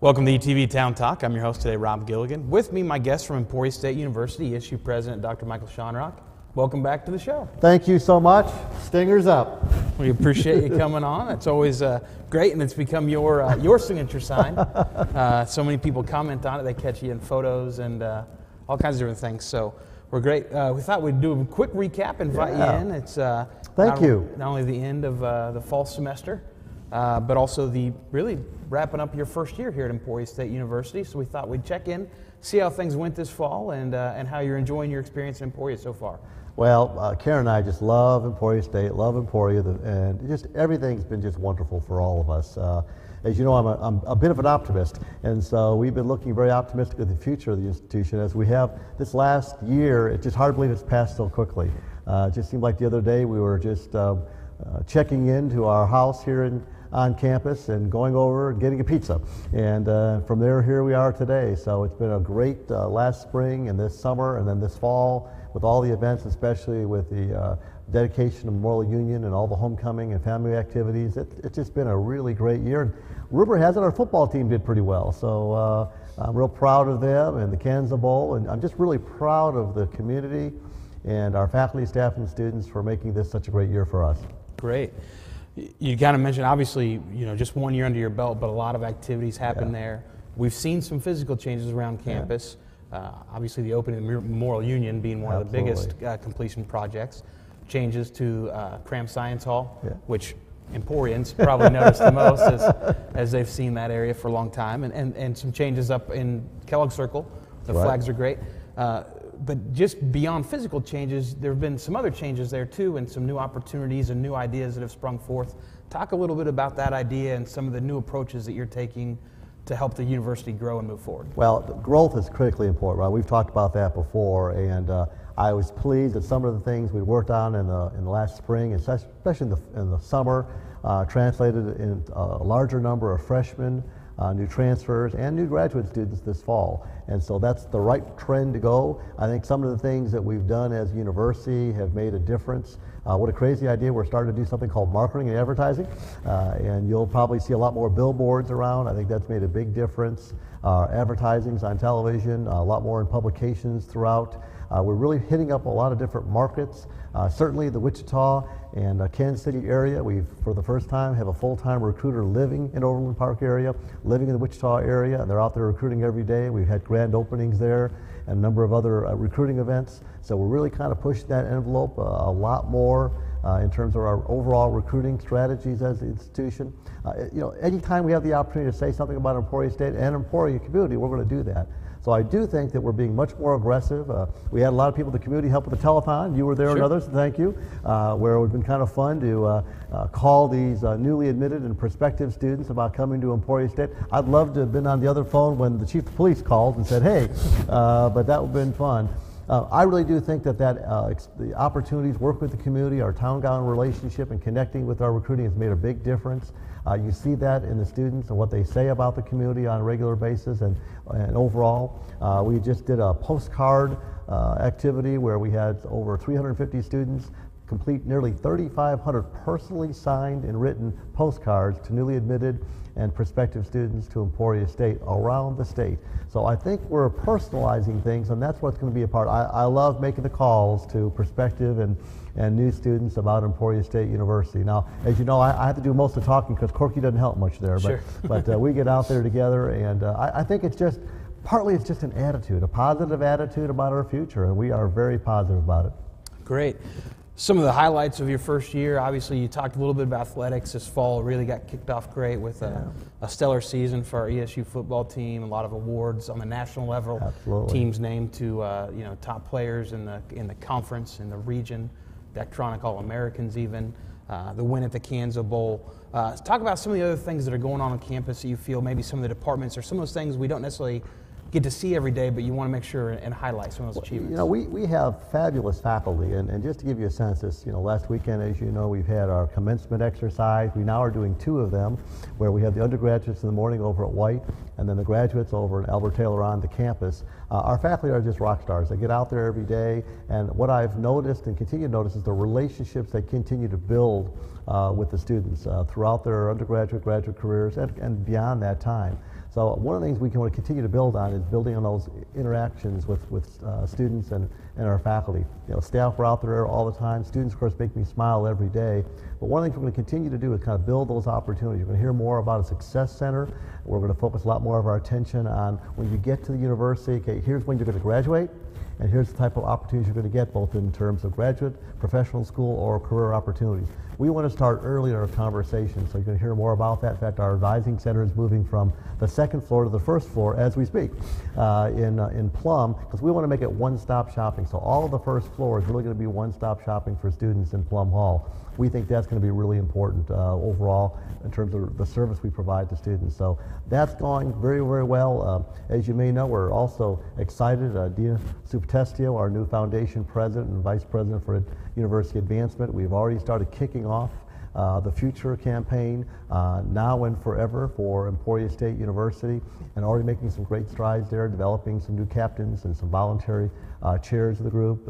Welcome to ETV Town Talk. I'm your host today, Rob Gilligan. With me, my guest from Emporia State University, ESU President Dr. Shonrock. Welcome back to the show. Thank you so much. Stingers up. We appreciate you coming on. It's always great, and it's become your signature sign. So many people comment on it. They catch you in photos and all kinds of different things. So we're great. We thought we'd do a quick recap, invite you in. It's Thank you. Not only the end of the fall semester, but also the really wrapping up your first year here at Emporia State University. So we thought we'd check in, see how things went this fall, and how you're enjoying your experience in Emporia so far. Well, Karen and I just love Emporia State, love Emporia, and just everything's been just wonderful for all of us. As you know, I'm a bit of an optimist, and so we've been looking very optimistic at the future of the institution. As we have this last year, it's just hard to believe it's passed so quickly. It just seemed like the other day we were just checking into our house here on campus and going over and getting a pizza. And from there, here we are today. So it's been a great last spring and this summer and then this fall with all the events, especially with the dedication of Memorial Union and all the homecoming and family activities. It's just been a really great year. And rumor has it our football team did pretty well. So I'm real proud of them and the Kansas Bowl. And I'm just really proud of the community and our faculty, staff, and students for making this such a great year for us. Great. You kind of mentioned, obviously, just 1 year under your belt, but a lot of activities happen there. We've seen some physical changes around campus. Obviously, the opening of Memorial Union being one of the biggest completion projects. Changes to Cram Science Hall, which Emporians probably noticed the most as they've seen that area for a long time. And some changes up in Kellogg Circle. The flags are great. But just beyond physical changes, there have been some other changes there too, and some new opportunities and new ideas that have sprung forth. Talk a little bit about that idea and some of the new approaches that you're taking to help the university grow and move forward. Well, growth is critically important, right? We've talked about that before, and I was pleased that some of the things we worked on in the last spring, especially in the summer, translated in a larger number of freshmen, new transfers, and new graduate students this fall. And so that's the right trend to go. I think some of the things that we've done as a university have made a difference. What a crazy idea. We're starting to do something called marketing and advertising, and you'll probably see a lot more billboards around. I think that's made a big difference. Advertising's on television, a lot more in publications throughout. We're really hitting up a lot of different markets. Certainly the Wichita and Kansas City area, we for the first time have a full-time recruiter living in Overland Park area, living in the Wichita area, and they're out there recruiting every day. We've had grand openings there and a number of other recruiting events. So we're really kind of pushing that envelope a lot more in terms of our overall recruiting strategies as an institution. Anytime we have the opportunity to say something about Emporia State and Emporia community, we're going to do that. So I do think that we're being much more aggressive. We had a lot of people in the community help with the telethon. You were there and others, thank you, where it would have been kind of fun to call these newly admitted and prospective students about coming to Emporia State. I'd love to have been on the other phone when the chief of police called and said, hey, but that would have been fun. I really do think that the opportunities, work with the community, our town-gown relationship and connecting with our recruiting has made a big difference. You see that in the students and what they say about the community on a regular basis and overall. We just did a postcard activity where we had over 350 students complete nearly 3,500 personally signed and written postcards to newly admitted and prospective students to Emporia State around the state. So I think we're personalizing things, and that's what's going to be a part. I love making the calls to prospective and new students about Emporia State University. Now, as you know, I have to do most of the talking because Corky doesn't help much there, but we get out there together, and I think it's just, partly it's just an attitude, a positive attitude about our future, and we are very positive about it. Great. Some of the highlights of your first year, obviously you talked a little bit about athletics this fall. Really got kicked off great with a stellar season for our ESU football team, a lot of awards on the national level. Absolutely. Teams named to top players in the conference, in the region, Dectronic All-Americans even, the win at the Kansas Bowl. Talk about some of the other things that are going on campus that you feel maybe some of the departments or some of those things we don't necessarily get to see every day, but you want to make sure and highlight some of those achievements. We have fabulous faculty, and just to give you a sense, this last weekend, as you know, we've had our commencement exercise. We now are doing 2 of them, where we have the undergraduates in the morning over at White, and then the graduates over at Albert Taylor on the campus. Our faculty are just rock stars. They get out there every day, and what I've noticed and continue to notice is the relationships they continue to build with the students throughout their undergraduate, graduate careers, and beyond that time. So one of the things we can want to continue to build on is building on those interactions with students and our faculty. You know, staff are out there all the time. Students, of course, make me smile every day. But one of the things we're going to continue to do is kind of build those opportunities. You're going to hear more about a success center. We're going to focus a lot more of our attention on when you get to the university, okay, here's when you're going to graduate, and here's the type of opportunities you're going to get, both in terms of graduate, professional school, or career opportunities. We want to start early in our conversation, so you're going to hear more about that. In fact, our advising center is moving from the second floor to the first floor as we speak in Plum, because we want to make it one-stop shopping. So all of the first floor is really going to be one-stop shopping for students in Plum Hall. We think that's going to be really important overall in terms of the service we provide to students. So that's going very, very well. As you may know, we're also excited. Dina Supetestio, our new foundation president and vice president for university advancement, we've already started kicking off the Future campaign, now and forever, for Emporia State University, and already making some great strides there, developing some new captains and some voluntary chairs of the group.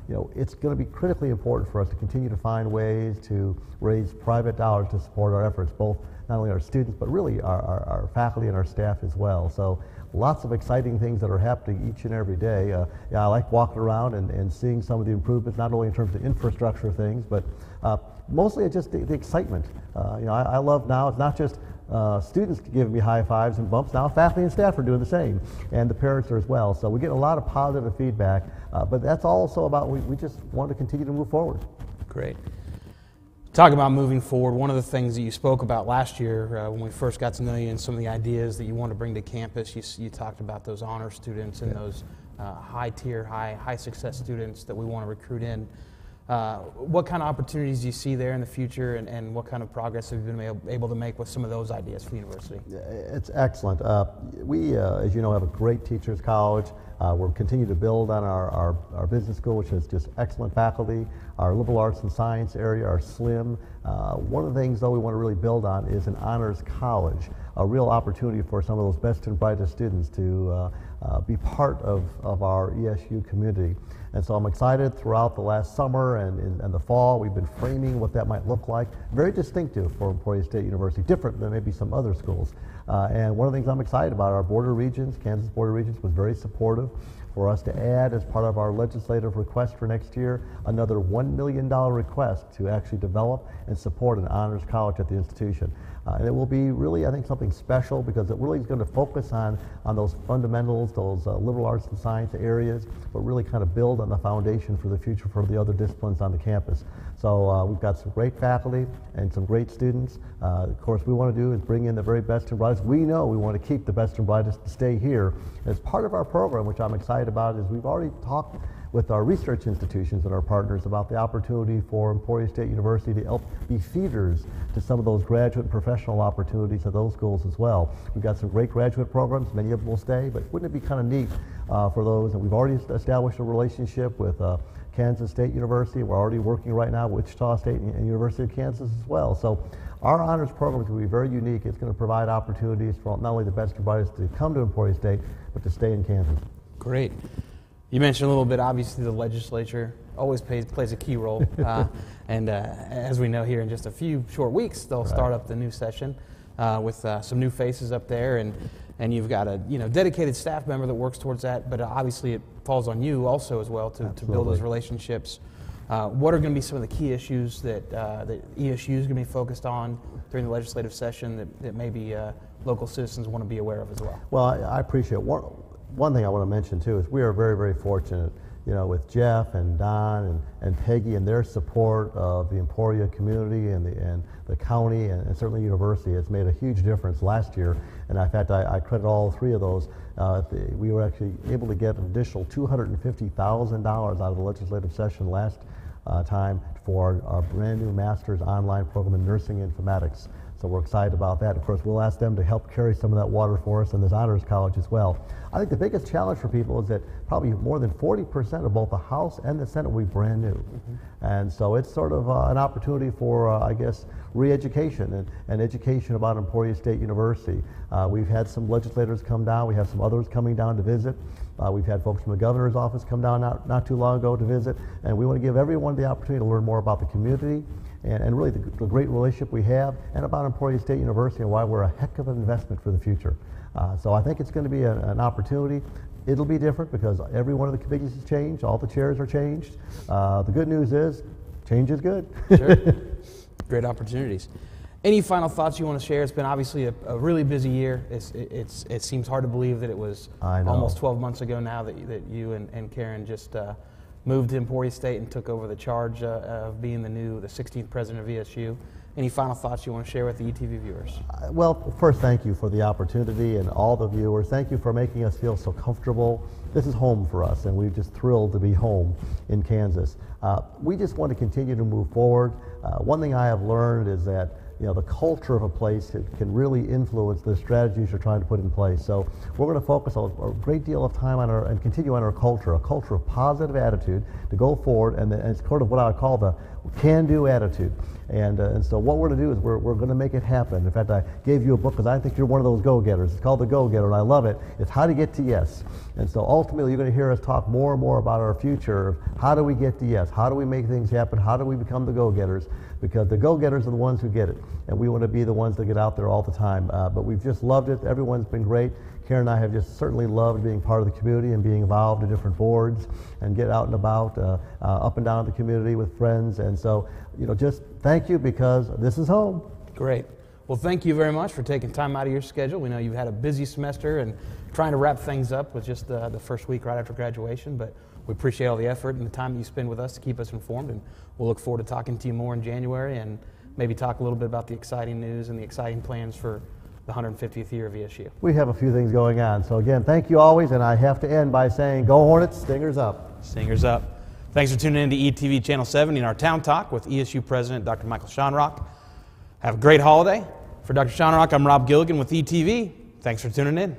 You know, it's going to be critically important for us to continue to find ways to raise private dollars to support our efforts, both not only our students, but really our faculty and our staff as well. So lots of exciting things that are happening each and every day. Yeah, I like walking around and seeing some of the improvements, not only in terms of infrastructure things, but mostly it's just the excitement. You know, I love now, it's not just students giving me high fives and bumps. Now faculty and staff are doing the same, and the parents are as well. So we get a lot of positive feedback, but that's also about we just want to continue to move forward. Great. Talk about moving forward. One of the things that you spoke about last year when we first got to know you and some of the ideas that you want to bring to campus, you talked about those honor students and those high-tier, high-success students that we want to recruit in. What kind of opportunities do you see there in the future, and what kind of progress have you been able to make with some of those ideas for the university? It's excellent. We, as you know, have a great teachers college. We're continuing to build on our business school, which has just excellent faculty. Our liberal arts and science area are slim. One of the things, though, we want to really build on is an honors college, a real opportunity for some of those best and brightest students to be part of our ESU community. And so I'm excited. Throughout the last summer and the fall, we've been framing what that might look like. Very distinctive for Emporia State University, different than maybe some other schools. And one of the things I'm excited about, our border regions, Kansas border regions, was very supportive for us to add, as part of our legislative request for next year, another $1 million request to actually develop and support an honors college at the institution. And it will be really, I think, something special, because it really is going to focus on those fundamentals, those liberal arts and science areas, but really kind of build on the foundation for the future for the other disciplines on the campus. So we've got some great faculty and some great students. Of course, we want to do is bring in the very best and brightest. We know we want to keep the best and brightest to stay here. As part of our program, which I'm excited about, is we've already talked with our research institutions and our partners about the opportunity for Emporia State University to help be feeders to some of those graduate and professional opportunities at those schools as well. We've got some great graduate programs, many of them will stay, but wouldn't it be kind of neat for those? And we've already established a relationship with Kansas State University. We're already working right now with Wichita State and University of Kansas as well. So our honors program is going to be very unique. It's going to provide opportunities for not only the best and brightest to come to Emporia State, but to stay in Kansas. Great. You mentioned a little bit, obviously the legislature always plays a key role, and as we know, here in just a few short weeks, they'll start up the new session with some new faces up there, and you've got a dedicated staff member that works towards that, but obviously it falls on you also as well to build those relationships. What are going to be some of the key issues that ESU is going to be focused on during the legislative session that maybe local citizens want to be aware of as well? Well, I appreciate it. One thing I want to mention too is we are very, very fortunate, with Jeff and Don and Peggy and their support of the Emporia community and the county and certainly university. It's made a huge difference last year, and in fact I credit all three of those. We were actually able to get an additional $250,000 out of the legislative session last time for our brand new master's online program in nursing informatics. So we're excited about that. Of course, we'll ask them to help carry some of that water for us in this honors college as well. I think the biggest challenge for people is that probably more than 40% of both the House and the Senate will be brand new. And so it's sort of an opportunity for, I guess, re-education and education about Emporia State University. We've had some legislators come down. We have some others coming down to visit. We've had folks from the governor's office come down not too long ago to visit. And we want to give everyone the opportunity to learn more about the community and really the great relationship we have, and about Emporia State University and why we're a heck of an investment for the future. So I think it's going to be an opportunity. It'll be different because every one of the committees has changed, all the chairs are changed. The good news is, change is good. Sure. Great opportunities. Any final thoughts you want to share? It's been obviously a really busy year. It seems hard to believe that it was almost 12 months ago now that you and Karen just moved to Emporia State and took over the charge of being the 16th president of ESU. Any final thoughts you want to share with the ETV viewers? Well, first, thank you for the opportunity, and all the viewers. Thank you for making us feel so comfortable. This is home for us, and we're just thrilled to be home in Kansas. We just want to continue to move forward. One thing I have learned is that the culture of a place can really influence the strategies you're trying to put in place. So we're going to focus a great deal of time on and continue on our culture, a culture of positive attitude to go forward, and it's sort of what I would call the can-do attitude. And so what we're going to do is we're going to make it happen. In fact, I gave you a book because I think you're one of those go-getters. It's called The Go-Getter, and I love it. It's how to get to yes. And so ultimately, you're going to hear us talk more and more about our future. How do we get to yes? How do we make things happen? How do we become the go-getters? Because the go-getters are the ones who get it, and we want to be the ones that get out there all the time. But we've just loved it. Everyone's been great. Karen and I have just certainly loved being part of the community and being involved in different boards and get out and about, up and down the community with friends. And so, just thank you because this is home. Great. Well, thank you very much for taking time out of your schedule. We know you've had a busy semester and trying to wrap things up with just the first week right after graduation, but we appreciate all the effort and the time that you spend with us to keep us informed, and we'll look forward to talking to you more in January and maybe talk a little bit about the exciting news and the exciting plans for the 150th year of ESU. We have a few things going on. So again, thank you always, and I have to end by saying, go Hornets, Stingers up. Stingers up. Thanks for tuning in to ETV Channel 7 in our Town Talk with ESU President Dr. Michael Shonrock. Have a great holiday. For Dr. Shonrock, I'm Rob Gilligan with ETV. Thanks for tuning in.